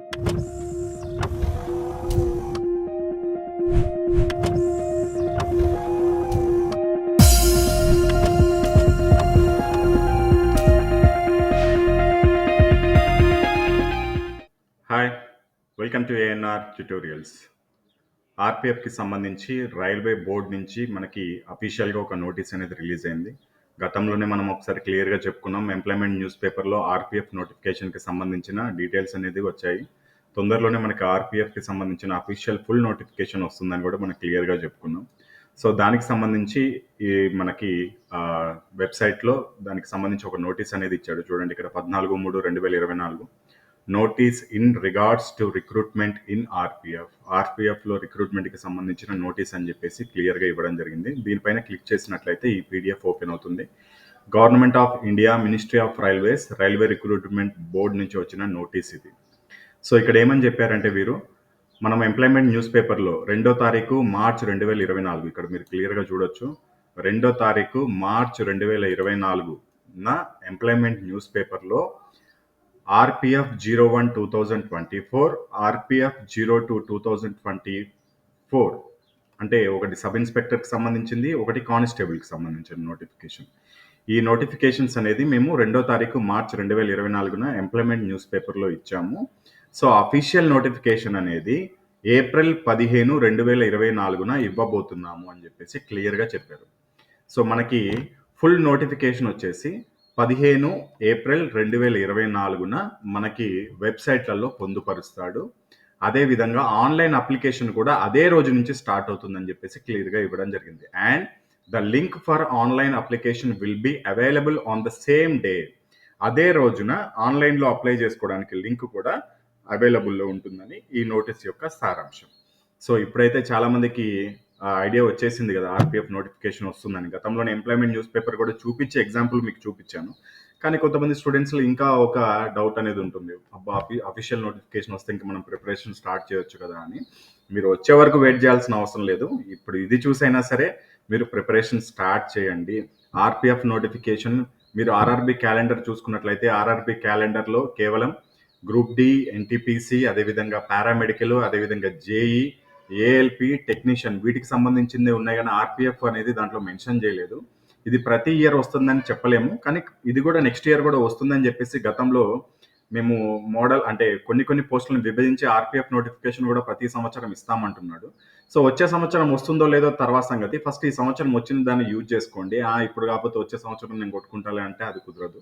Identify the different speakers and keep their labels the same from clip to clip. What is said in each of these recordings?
Speaker 1: Hi, welcome to ANR tutorials. ఆర్పిఎఫ్కి సంబంధించి railway board నుంచి మనకి అఫీషియల్గా ఒక నోటీస్ అనేది రిలీజ్ అయింది. గతంలోనే మనం ఒకసారి క్లియర్గా చెప్పుకున్నాం. ఎంప్లాయ్మెంట్ న్యూస్ పేపర్లో ఆర్పిఎఫ్ నోటిఫికేషన్కి సంబంధించిన డీటెయిల్స్ అనేది వచ్చాయి. తొందరలోనే మనకి ఆర్పిఎఫ్కి సంబంధించిన అఫీషియల్ ఫుల్ నోటిఫికేషన్ వస్తుందని కూడా మనం క్లియర్గా చెప్పుకున్నాం. సో దానికి సంబంధించి ఈ మనకి వెబ్సైట్లో దానికి సంబంధించి ఒక నోటీస్ అనేది ఇచ్చాడు. చూడండి, ఇక్కడ 14/3/2024 notice in regards to recruitment in ఆర్పిఎఫ్లో రిక్రూట్మెంట్కి సంబంధించిన నోటీస్ అని చెప్పేసి క్లియర్గా ఇవ్వడం జరిగింది. దీనిపైన క్లిక్ చేసినట్లయితే ఈ పీడిఎఫ్ ఓపెన్ అవుతుంది. Government of India, ministry of railways, railway recruitment board నుంచి వచ్చిన నోటీస్ ఇది. సో ఇక్కడ ఏమని చెప్పారంటే వీరు, మనం ఎంప్లాయ్మెంట్ న్యూస్ పేపర్లో 2వ తారీఖు మార్చ్ 2024, ఇక్కడ మీరు క్లియర్గా చూడొచ్చు, 2వ తారీఖు మార్చ్ 2024 ఎంప్లాయ్మెంట్ న్యూస్ పేపర్లో ఆర్పిఎఫ్ 01/2024, ఆర్పిఎఫ్ 02/2024 అంటే ఒకటి సబ్ ఇన్స్పెక్టర్కి సంబంధించింది, ఒకటి కానిస్టేబుల్కి సంబంధించిన నోటిఫికేషన్. ఈ నోటిఫికేషన్స్ అనేది మేము 2వ తారీఖు మార్చ్ 2024 ఎంప్లాయ్మెంట్ న్యూస్ పేపర్లో ఇచ్చాము. సో అఫీషియల్ నోటిఫికేషన్ అనేది ఏప్రిల్ 15, 2024 ఇవ్వబోతున్నాము అని చెప్పేసి క్లియర్గా చెప్పారు. సో మనకి ఫుల్ నోటిఫికేషన్ వచ్చేసి 15 ఏప్రిల్ 2024 మనకి వెబ్సైట్లలో పొందుపరుస్తాడు. అదేవిధంగా ఆన్లైన్ అప్లికేషన్ కూడా అదే రోజు నుంచి స్టార్ట్ అవుతుందని చెప్పేసి క్లియర్గా ఇవ్వడం జరిగింది. And the link for online application will be available on the same day. అదే రోజున ఆన్లైన్లో అప్లై చేసుకోవడానికి లింక్ కూడా అవైలబుల్లో ఉంటుందని ఈ నోటీస్ యొక్క సారాంశం. సో ఇప్పుడైతే చాలామందికి ఐడియా వచ్చేసింది కదా, ఆర్పిఎఫ్ నోటిఫికేషన్ వస్తుందని. గతంలోనే ఎంప్లాయ్మెంట్ న్యూస్ పేపర్ కూడా చూపించే ఎగ్జాంపుల్ మీకు చూపించాను. కానీ కొంతమంది స్టూడెంట్స్లో ఇంకా ఒక డౌట్ అనేది ఉంటుంది, అబ్బా అఫీషియల్ నోటిఫికేషన్ వస్తే ఇంకా మనం ప్రిపరేషన్ స్టార్ట్ చేయొచ్చు కదా అని. మీరు వచ్చే వరకు వెయిట్ చేయాల్సిన అవసరం లేదు. ఇప్పుడు ఇది చూసైనా సరే మీరు ప్రిపరేషన్ స్టార్ట్ చేయండి. ఆర్పిఎఫ్ నోటిఫికేషన్ మీరు ఆర్ఆర్బి క్యాలెండర్ చూసుకున్నట్లయితే ఆర్ఆర్బి క్యాలెండర్లో కేవలం గ్రూప్ డి, ఎన్టీపీసీ, అదేవిధంగా పారామెడికల్, అదేవిధంగా జేఈ, ఏఎల్పి, టెక్నీషియన్ వీటికి సంబంధించిందే ఉన్నాయి, కానీ ఆర్పిఎఫ్ అనేది దాంట్లో మెన్షన్ చేయలేదు. ఇది ప్రతి ఇయర్ వస్తుందని చెప్పలేము, కానీ ఇది కూడా నెక్స్ట్ ఇయర్ కూడా వస్తుందని చెప్పేసి గతంలో మేము మోడల్ అంటే కొన్ని పోస్టులను విభజించి ఆర్పిఎఫ్ నోటిఫికేషన్ కూడా ప్రతి సంవత్సరం ఇస్తామంటున్నాడు. సో వచ్చే సంవత్సరం వస్తుందో లేదో తర్వాత సంగతి. ఫస్ట్ ఈ సంవత్సరం వచ్చిన దాన్ని యూజ్ చేసుకోండి. ఇప్పుడు కాకపోతే వచ్చే సంవత్సరం నేను కొట్టుకుంటాలే అంటే అది కుదరదు.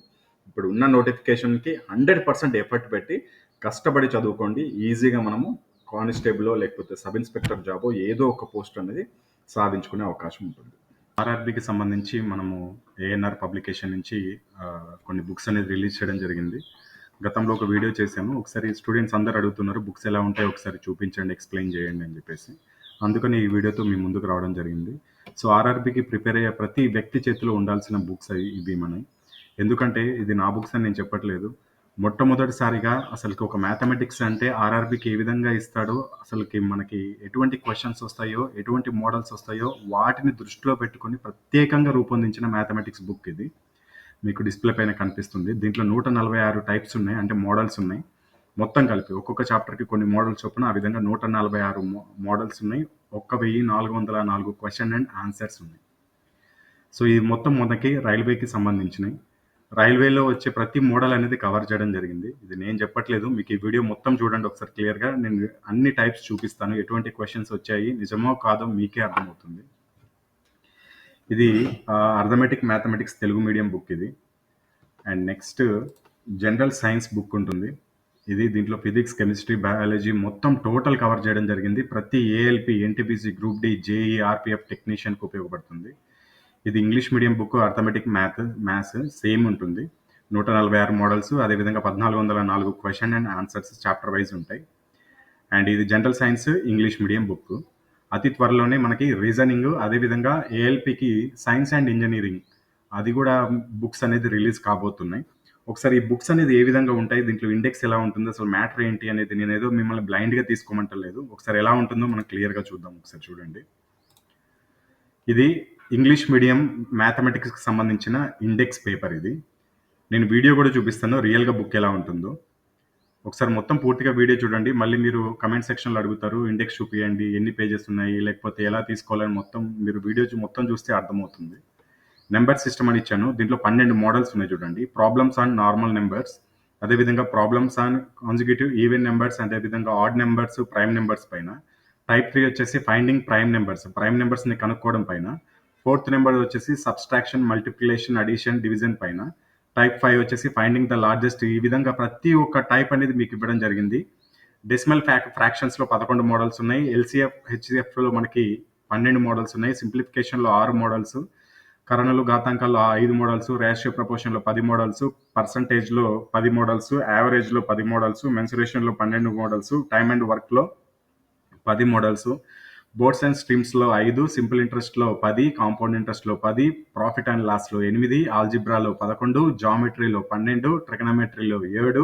Speaker 1: ఇప్పుడు ఉన్న నోటిఫికేషన్కి 100% ఎఫర్ట్ పెట్టి కష్టపడి చదువుకోండి. ఈజీగా మనము కానిస్టేబుల్ లేకపోతే సబ్ ఇన్స్పెక్టర్ జాబో ఏదో ఒక పోస్ట్ అనేది సాధించుకునే అవకాశం ఉంటుంది. ఆర్ఆర్బికి సంబంధించి మనము ఏఎన్ఆర్ పబ్లికేషన్ నుంచి కొన్ని బుక్స్ అనేది రిలీజ్ చేయడం జరిగింది. గతంలో ఒక వీడియో చేశాము. ఒకసారి స్టూడెంట్స్ అందరు అడుగుతున్నారు, బుక్స్ ఎలా ఉంటాయో ఒకసారి చూపించండి, ఎక్స్ప్లెయిన్ చేయండి అని చెప్పేసి. అందుకని ఈ వీడియోతో మీ ముందుకు రావడం జరిగింది. సో ఆర్ఆర్బికి ప్రిపేర్ అయ్యే ప్రతి వ్యక్తి చేతిలో ఉండాల్సిన బుక్స్ ఇవి మనవి. ఎందుకంటే ఇది నా బుక్స్ అని నేను చెప్పట్లేదు. మొట్టమొదటిసారిగా అసలుకి ఒక మ్యాథమెటిక్స్ అంటే ఆర్ఆర్బికి ఏ విధంగా ఇస్తాడో, అసలుకి మనకి ఎటువంటి క్వశ్చన్స్ వస్తాయో, ఎటువంటి మోడల్స్ వస్తాయో వాటిని దృష్టిలో పెట్టుకొని ప్రత్యేకంగా రూపొందించిన మ్యాథమెటిక్స్ బుక్ ఇది. మీకు డిస్ప్లే పైన కనిపిస్తుంది. దీంట్లో 146 టైప్స్ ఉన్నాయి, అంటే మోడల్స్ ఉన్నాయి. మొత్తం కలిపి ఒక్కొక్క చాప్టర్కి కొన్ని మోడల్స్ చొప్పున ఆ విధంగా 146 మోడల్స్ ఉన్నాయి. 1404 క్వశ్చన్ అండ్ ఆన్సర్స్ ఉన్నాయి. సో ఇది మొత్తం మనకి రైల్వేకి సంబంధించినవి. రైల్వేలో వచ్చే ప్రతి మోడల్ అనేది కవర్ చేయడం జరిగింది. ఇది నేను చెప్పట్లేదు, మీకు ఈ వీడియో మొత్తం చూడండి ఒకసారి క్లియర్గా. నేను అన్ని టైప్స్ చూపిస్తాను, ఎటువంటి క్వశ్చన్స్ వచ్చాయి, నిజమో కాదో మీకే అర్థమవుతుంది. ఇది arithmetic mathematics Telugu medium book ఇది. And next general science book ఉంటుంది. దీంట్లో ఫిజిక్స్, కెమిస్ట్రీ, బయాలజీ మొత్తం టోటల్ కవర్ చేయడం జరిగింది. ప్రతి ALP, NTPC, group D, JE, RPF టెక్నీషియన్కి ఉపయోగపడుతుంది. ఇది English medium book. Arithmetic maths same ఉంటుంది. 146 మోడల్స్, అదేవిధంగా 1404 question and answers chapter wise ఉంటాయి. అండ్ ఇది general science English medium book. అతి త్వరలోనే మనకి రీజనింగ్, అదేవిధంగా ఏఎల్పికి సైన్స్ అండ్ ఇంజనీరింగ్ అది కూడా బుక్స్ అనేది రిలీజ్ కాబోతున్నాయి. ఒకసారి ఈ బుక్స్ అనేది ఏ విధంగా ఉంటాయి, దీంట్లో ఇండెక్స్ ఎలా ఉంటుంది, అసలు మ్యాటర్ ఏంటి అనేది నేనేదో మిమ్మల్ని బ్లైండ్గా తీసుకోమంటలేదు. ఒకసారి ఎలా ఉంటుందో మనం క్లియర్గా చూద్దాం. ఒకసారి చూడండి. ఇది ఇంగ్లీష్ మీడియం మ్యాథమెటిక్స్కి సంబంధించిన ఇండెక్స్ పేపర్ ఇది. నేను వీడియో కూడా చూపిస్తాను రియల్గా బుక్ ఎలా ఉంటుందో. ఒకసారి మొత్తం పూర్తిగా వీడియో చూడండి. మళ్ళీ మీరు కమెంట్ సెక్షన్‌లో అడుగుతారు. ఇండెక్స్ చూపియండి. ఎన్ని పేజెస్ ఉన్నాయి? లేకపోతే ఎలా తీసుకోవాలని మొత్తం మీరు వీడియో మొత్తం చూస్తే అర్థమవుతుంది. నంబర్ సిస్టమ్ అని ఇచ్చాను. దీంట్లో 12 మోడల్స్ ఉన్నాయి చూడండి. ప్రాబ్లమ్స్ ఆన్ నార్మల్ నంబర్స్, అదేవిధంగా problems on consecutive even numbers, అదేవిధంగా ఆడ్ నంబర్స్, ప్రైమ్ నంబర్స్ పైన. టైప్ 3 వచ్చేసి ఫైండింగ్ ప్రైమ్ నంబర్స్, ప్రైమ్ నంబర్స్‌ని కనుక్కోవడం పైన. ఫోర్త్ నంబర్ వచ్చేసి సబ్‌స్ట్రాక్షన్, మల్టిప్లికేషన్, అడిషన్, డివిజన్ పైన. టైప్ 5 వచ్చేసి ఫైండింగ్ ద లార్జెస్ట్. ఈ విధంగా ప్రతి ఒక్క టైప్ అనేది మీకు ఇవ్వడం జరిగింది. డెసిమల్ ఫ్రాక్షన్స్‌లో 11 మోడల్స్ ఉన్నాయి. ఎల్‌సీఎఫ్, హెచ్‌సీఎఫ్‌లో మనకి 12 మోడల్స్ ఉన్నాయి. సింప్లిఫికేషన్‌లో 6 మోడల్స్, కరణలు, ఘాతాంకాల్లో 5 మోడల్స్, రేషియో ప్రపోర్షన్‌లో 10 మోడల్స్, పర్సెంటేజ్‌లో 10 మోడల్స్, యావరేజ్‌లో 10 మోడల్స్, మెన్సురేషన్‌లో 12 మోడల్స్, టైమ్ అండ్ వర్క్‌లో 10 మోడల్స్, బోర్డ్స్ అండ్ స్ట్రీమ్స్‌లో 5, సింపుల్ ఇంట్రెస్ట్‌లో 10, కాంపౌండ్ ఇంట్రెస్ట్‌లో 10, ప్రాఫిట్ అండ్ లాస్‌లో 8, ఆల్జీబ్రాలో 11, జామెట్రీలో 12, ట్రిగనోమెట్రీలో 7.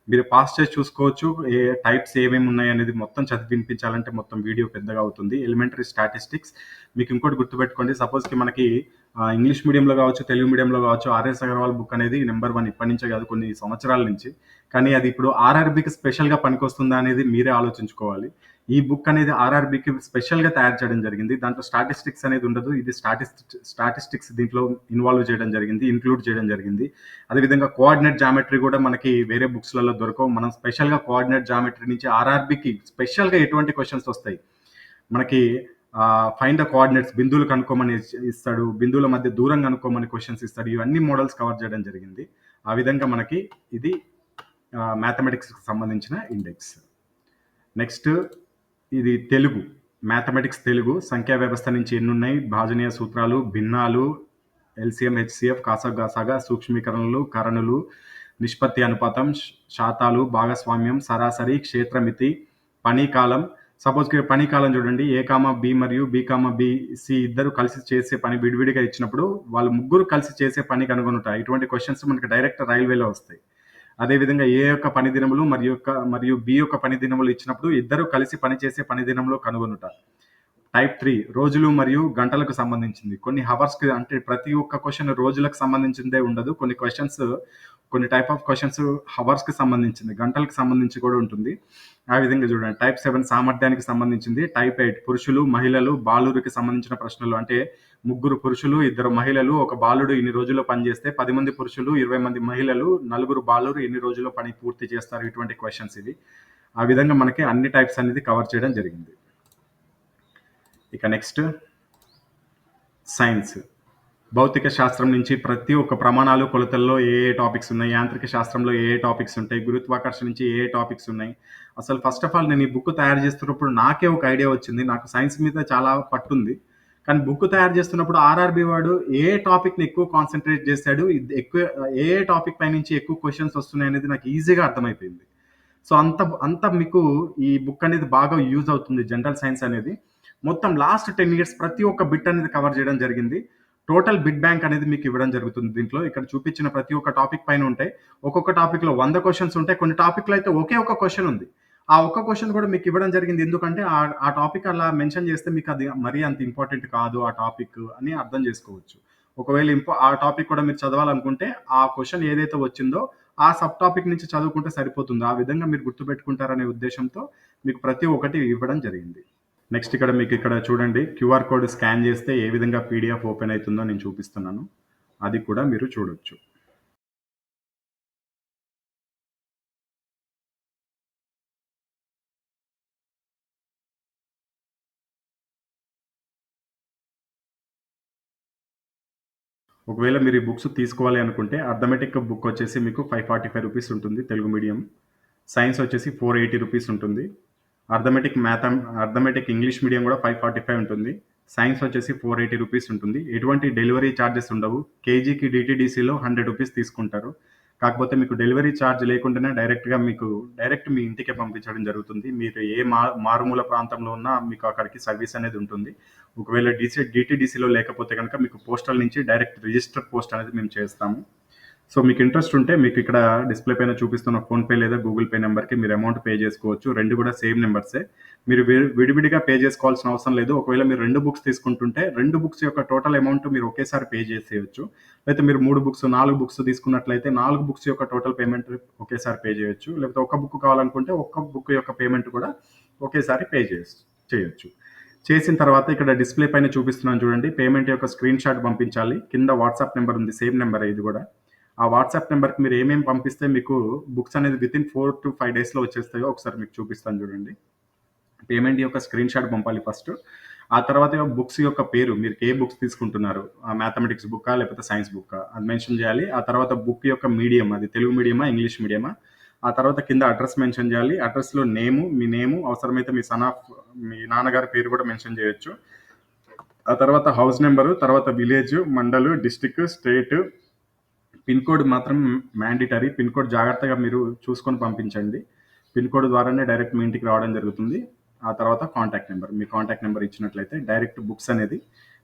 Speaker 1: మీరు పాస్ చేసి చూసుకోవచ్చు. ఏ టైప్స్ ఏమేమి ఉన్నాయనేది మొత్తం చదివి వినిపించాలంటే మొత్తం వీడియో పెద్దగా అవుతుంది. ఎలిమెంటరీ స్టాటిస్టిక్స్ మీకు ఇంకోటి గుర్తుపెట్టుకోండి. సపోజ్‌కి మనకి ఇంగ్లీష్ మీడియంలో కావచ్చు, తెలుగు మీడియంలో కావచ్చు, ఆర్ఎస్ అగర్వాల్ బుక్ అనేది నెంబర్ 1 ఇప్పటి నుంచే కాదు, కొన్ని సంవత్సరాల నుంచి. కానీ అది ఇప్పుడు ఆర్ఆర్‌బీకి స్పెషల్‌గా పనికొస్తుందా అనేది మీరే ఆలోచించుకోవాలి. ఈ బుక్ అనేది ఆర్ఆర్‌బీకి స్పెషల్‌గా తయారు చేయడం జరిగింది. దాంట్లో స్టాటిస్టిక్స్ అనేది ఉండదు. ఇది స్టాటిస్టిక్స్ దీంట్లో ఇన్వాల్వ్ చేయడం జరిగింది, ఇంక్లూడ్ చేయడం జరిగింది. అదేవిధంగా కోఆర్డినేట్ జామెట్రీ కూడా మనకి వేరే బుక్స్‌లలో దొరకవు. మనం స్పెషల్‌గా కోఆర్డినేట్ జామెట్రీ నుంచి ఆర్ఆర్‌బీకి స్పెషల్‌గా ఎటువంటి క్వెషన్స్ వస్తాయి. మనకి ఫైండ్ ద కోఆర్డినేట్స్, బిందువులు కనుక్కోమని ఇస్తాడు. బిందువుల మధ్య దూరం కనుక్కోమని క్వెషన్స్ ఇస్తాడు. ఇవన్నీ మోడల్స్ కవర్ చేయడం జరిగింది. ఆ విధంగా మనకి ఇది మ్యాథమెటిక్స్‌కి సంబంధించిన ఇండెక్స్. నెక్స్ట్ ఇది తెలుగు. మ్యాథమెటిక్స్ తెలుగు. సంఖ్యా వ్యవస్థ నుంచి ఎన్నున్నాయి, భాజనీయ సూత్రాలు, భిన్నాలు, ఎల్‌సీఎం, హెచ్‌సీఎఫ్, కాసా-గసాగా, సూక్ష్మీకరణలు, కరణులు, నిష్పత్తి అనుపాతం, శాతాలు, భాగస్వామ్యం, సరాసరి, క్షేత్రమితి, పని కాలం. సపోజ్‌కి పని కాలం చూడండి. ఏ, బి మరియు బి, బి, సి ఇద్దరు కలిసి చేసే పని విడివిడిగా ఇచ్చినప్పుడు వాళ్ళు ముగ్గురు కలిసి చేసే పని కనుగొనుట. ఇటువంటి క్వెషన్స్ మనకి డైరెక్ట్ రైల్వేలో వస్తాయి. అదేవిధంగా ఏ యొక్క పని దినములు మరియు బి యొక్క పని దినములు ఇచ్చినప్పుడు ఇద్దరు కలిసి పనిచేసే పని దినములు కనుగొనుట. టైప్ 3 రోజులు మరియు గంటలకు సంబంధించింది. కొన్ని హవర్స్‌కి, అంటే ప్రతి ఒక్క క్వెషన్ రోజులకు సంబంధించిందే ఉండదు. కొన్ని టైప్ ఆఫ్ క్వెషన్స్ హవర్స్‌కి సంబంధించింది, గంటలకు సంబంధించి కూడా ఉంటుంది. ఆ విధంగా చూడండి. టైప్ 7 సామర్థ్యానికి సంబంధించింది. టైప్ 8 పురుషులు, మహిళలు, బాలురికి సంబంధించిన ప్రశ్నలు. అంటే ముగ్గురు పురుషులు, ఇద్దరు మహిళలు, ఒక బాలుడు ఇన్ని రోజుల్లో పని చేస్తే 10 మంది పురుషులు, 20 మంది మహిళలు, నలుగురు బాలురు ఎన్ని రోజుల్లో పని పూర్తి చేస్తారు, ఇటువంటి క్వెషన్స్ ఇవి. ఆ విధంగా మనకి అన్ని టైప్స్ అనేది కవర్ చేయడం జరిగింది. ఇక నెక్స్ట్ సైన్స్. భౌతిక శాస్త్రం నుంచి ప్రతి ఒక్క ప్రమాణాలు, కొలతల్లో ఏ టాపిక్స్ ఉన్నాయి, యాంత్రిక శాస్త్రంలో ఏ టాపిక్స్ ఉంటాయి, గురుత్వాకర్షణ నుంచి ఏ టాపిక్స్ ఉన్నాయి. అసలు ఫస్ట్ ఆఫ్ ఆల్ నేను ఈ బుక్ తయారు చేస్తున్నప్పుడు నాకే ఒక ఐడియా వచ్చింది. నాకు సైన్స్ మీద చాలా పట్టుంది. కానీ బుక్ తయారు చేస్తున్నప్పుడు ఆర్ఆర్‌బీ వాడు ఏ టాపిక్‌ని ఎక్కువ కాన్సంట్రేట్ చేశాడు, ఏ టాపిక్ పై నుంచి ఎక్కువ క్వెషన్స్ వస్తున్నాయి అనేది నాకు ఈజీగా అర్థమైపోయింది. సో అంత మీకు ఈ బుక్ అనేది బాగా యూజ్ అవుతుంది. జనరల్ సైన్స్ అనేది మొత్తం లాస్ట్ 10 ఇయర్స్ ప్రతి ఒక్క బిట్ అనేది కవర్ చేయడం జరిగింది. టోటల్ బిట్ బ్యాంక్ అనేది మీకు ఇవ్వడం జరుగుతుంది దీంట్లో. ఇక్కడ చూపించిన ప్రతి ఒక్క టాపిక్ పైన ఉంటాయి. ఒక్కొక్క టాపిక్‌లో 100 క్వెషన్స్ ఉంటాయి. కొన్ని టాపిక్‌లో అయితే ఒకే ఒక క్వెషన్ ఉంది. ఆ ఒక్క క్వెషన్ కూడా మీకు ఇవ్వడం జరిగింది. ఎందుకంటే ఆ టాపిక్ అలా మెన్షన్ చేస్తే మీకు అది మరీ అంత ఇంపార్టెంట్ కాదు ఆ టాపిక్ అని అర్థం చేసుకోవచ్చు. ఒకవేళ ఆ టాపిక్ కూడా మీరు చదవాలనుకుంటే ఆ క్వెషన్ ఏదైతే వచ్చిందో ఆ సబ్ టాపిక్ నుంచి చదువుకుంటే సరిపోతుంది. ఆ విధంగా మీరు గుర్తుపెట్టుకుంటారనే ఉద్దేశ్యంతో మీకు ప్రతి ఒక్కటి ఇవ్వడం జరిగింది. నెక్స్ట్ ఇక్కడ మీకు ఇక్కడ చూడండి, క్యూఆర్ కోడ్ స్కాన్ చేస్తే ఏ విధంగా పీడిఎఫ్ ఓపెన్ అవుతుందో నేను చూపిస్తున్నాను. అది కూడా మీరు చూడొచ్చు. ఒకవేళ మీరు ఈ బుక్స్ తీసుకోవాలి అనుకుంటే అర్థమెటిక్ బుక్ వచ్చేసి మీకు 545 రూపీస్ ఉంటుంది తెలుగు మీడియం. సైన్స్ వచ్చేసి 480 రూపీస్ ఉంటుంది. అర్థమెటిక్ ఇంగ్లీష్ మీడియం కూడా 545 ఉంటుంది. సైన్స్ వచ్చేసి 480 రూపీస్ ఉంటుంది. ఎటువంటి డెలివరీ ఛార్జెస్ ఉండవు. కేజీకి డిటీడీసీలో 100 రూపీస్ తీసుకుంటారు. కాకపోతే మీకు డెలివరీ ఛార్జ్ లేకుండానే డైరెక్ట్ మీ ఇంటికే పంపించడం జరుగుతుంది. మీరు ఏ మారుమూల ప్రాంతంలో ఉన్నా మీకు అక్కడికి సర్వీస్ అనేది ఉంటుంది. ఒకవేళ డిటీడీసీలో లేకపోతే కనుక మీకు పోస్టల్ నుంచి డైరెక్ట్ రిజిస్టర్ పోస్ట్ అనేది మేము చేస్తాము. సో మీకు ఇంట్రెస్ట్ ఉంటే మీకు ఇక్కడ డిస్‌ప్లే పైన చూపిస్తున్న ఫోన్‌పే లేదా గూగుల్ పే నంబర్‌కి మీరు అమౌంట్ పే చేసుకోవచ్చు. 2 కూడా సేమ్ నంబర్సే. మీరు విడివిడిగా పే చేసుకోవాల్సిన అవసరం లేదు. ఒకవేళ మీరు 2 బుక్స్ తీసుకుంటుంటే 2 బుక్స్ యొక్క టోటల్ అమౌంట్ మీరు ఒకేసారి పే చేసేయొచ్చు. లేకపోతే మీరు 3 బుక్స్, 4 బుక్స్ తీసుకున్నట్లయితే 4 బుక్స్ యొక్క టోటల్ పేమెంట్ ఒకేసారి పే చేయొచ్చు. లేకపోతే ఒక బుక్ కావాలనుకుంటే ఒక్క బుక్ యొక్క పేమెంట్ కూడా ఒకేసారి చేయొచ్చు. చేసిన తర్వాత ఇక్కడ డిస్‌ప్లే పైన చూపిస్తున్నాను చూడండి. పేమెంట్ యొక్క స్క్రీన్ షాట్ పంపించాలి. కింద వాట్సాప్ నంబర్ ఉంది. సేమ్ నంబరే ఇది కూడా. ఆ వాట్సాప్ నెంబర్‌కి మీరు ఏమేమి పంపిస్తే మీకు బుక్స్ అనేది వితిన్ 4-5 డేస్‌లో వచ్చేస్తాయో ఒకసారి మీకు చూపిస్తాను చూడండి. పేమెంట్ యొక్క స్క్రీన్ షాట్ పంపాలి ఫస్ట్. ఆ తర్వాత బుక్స్ యొక్క పేరు మీరు ఏ బుక్స్ తీసుకుంటున్నారు. మ్యాథమెటిక్స్ బుక్కా? లేకపోతే సైన్స్ బుక్కా? అది మెన్షన్ చేయాలి. ఆ తర్వాత బుక్ యొక్క మీడియం అది తెలుగు మీడియమా? ఇంగ్లీష్ మీడియమా? ఆ తర్వాత కింద అడ్రస్ మెన్షన్ చేయాలి. అడ్రస్‌లో మీ నేము అవసరమైతే మీ నాన్నగారి పేరు కూడా మెన్షన్ చేయొచ్చు. ఆ తర్వాత హౌస్ నంబరు, తర్వాత విలేజ్, మండలు, డిస్ట్రిక్ట్, స్టేట్, పిన్ కోడ్ మాత్రం మ్యాండేటరీ. పిన్ కోడ్ జాగ్రత్తగా మీరు చూసుకొని పంపించండి. పిన్ కోడ్ ద్వారానే డైరెక్ట్ మీ ఇంటికి రావడం జరుగుతుంది. ఆ తర్వాత కాంటాక్ట్ నెంబర్. మీ కాంటాక్ట్ నెంబర్ ఇచ్చినట్లయితే డైరెక్ట్ బుక్స్ అనేది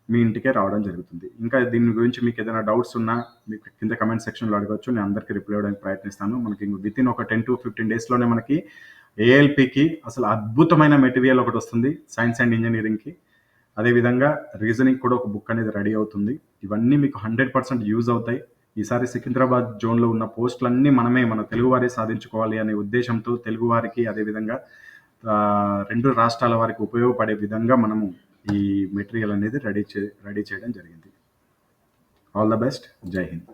Speaker 1: మీ ఇంటికే రావడం జరుగుతుంది. ఇంకా దీని గురించి మీకు ఏదైనా డౌట్స్ ఉన్నా మీకు కింద కమెంట్ సెక్షన్‌లో అడగొచ్చు. నేను అందరికీ రిప్లై ఇవ్వడానికి ప్రయత్నిస్తాను. మనకి వితిన్ ఒక 10-15 డేస్‌లోనే మనకి ఏఎల్‌పీకి అసలు అద్భుతమైన మెటీరియల్ ఒకటొస్తుంది. సైన్స్ అండ్ ఇంజినీరింగ్‌కి. అదేవిధంగా రీజనింగ్ కూడా ఒక బుక్ అనేది రెడీ అవుతుంది. ఇవన్నీ మీకు 100% యూజ్ అవుతాయి. ఈసారి సికింద్రాబాద్ జోన్‌లో ఉన్న పోస్టులన్నీ మన తెలుగువారే సాధించుకోవాలి అనే ఉద్దేశ్యంతో తెలుగువారికి అదేవిధంగా 2 రాష్ట్రాల వారికి ఉపయోగపడే విధంగా మనము ఈ మెటీరియల్ అనేది రెడీ చేయడం జరిగింది. All the best. జై హింద్.